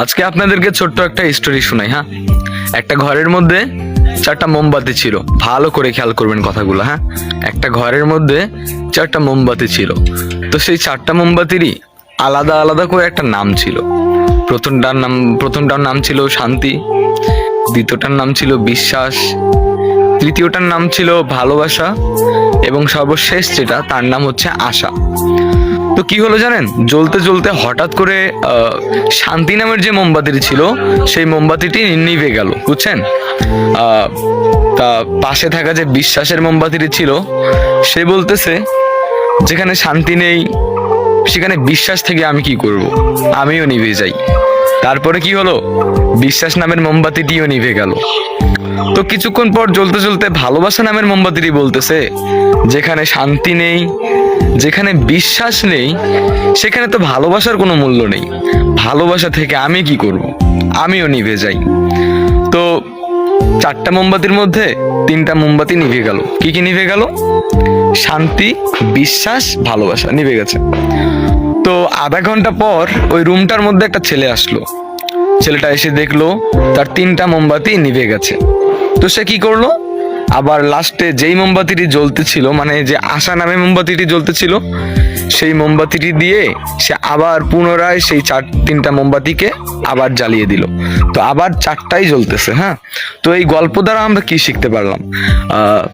আজকে আপনাদেরকে ছোট্ট একটা স্টোরি শোনাই। হ্যাঁ, একটা ঘরের মধ্যে 4টা মোমবাতি ছিল। ভালো করে খেয়াল করবেন কথাগুলো। হ্যাঁ, একটা ঘরের মধ্যে 4টা মোমবাতি ছিল। তো সেই 4টা মোমবাতিরই আলাদা আলাদা করে একটা নাম ছিল। প্রথমটার নাম ছিল শান্তি, দ্বিতীয়টার নাম ছিল বিশ্বাস, তৃতীয়টার নাম ছিল ভালোবাসা এবং সর্বশেষ যেটা তার নাম হচ্ছে আশা। তো কি হলো জানেন, জ্বলতে জ্বলতে হঠাৎ করে শান্তি নামের যে মোমবাতিটি ছিল সেই মোমবাতিটি নিভে গেল, বুঝছেন। তা পাশে থাকা যে বিশ্বাসের মোমবাতিটি ছিল সে বলতেছে, যেখানে শান্তি নেই সেখানে বিশ্বাস থেকে আমি কি করব, আমিও নিভে যাই। তারপরে কি হলো, বিশ্বাস নামের মোমবাতিটিও নিভে গেল। তো কিছুক্ষণ পর জ্বলতে জ্বলতে ভালোবাসা নামের মোমবাতিটি বলতেছে, যেখানে শান্তি নেই, যেখানে বিশ্বাস নেই, সেখানে তো ভালোবাসার কোনো মূল্য নেই। ভালোবাসা থেকে আমি কি করব, আমিও নিভে যাই। তো 4টা মোমবাতির মধ্যে 3টা মোমবাতি নিভে গেল। কি কি নিভে গেল? শান্তি, বিশ্বাস, ভালোবাসা নিভে গেছে। তো আধা ঘন্টা পর ওই রুমটার মধ্যে একটা ছেলে আসলো। ছেলেটা এসে দেখলো তার 3টা মোমবাতি নিভে গেছে। তো সে কি করলো, আবার লাস্টে যেই মোমবাতিটি জ্বলতেছিল, মানে যে আশা নামে মোমবাতিটি জ্বলতেছিল, সেই মোমবাতিটি দিয়ে সে আবার পুনরায় সেই 3টা মোমবাতিকে আবার জ্বালিয়ে দিল। তো আবার 4টাই জ্বলতেছে। হ্যাঁ, তো এই গল্প দ্বারা আমরা কি শিখতে পারলাম?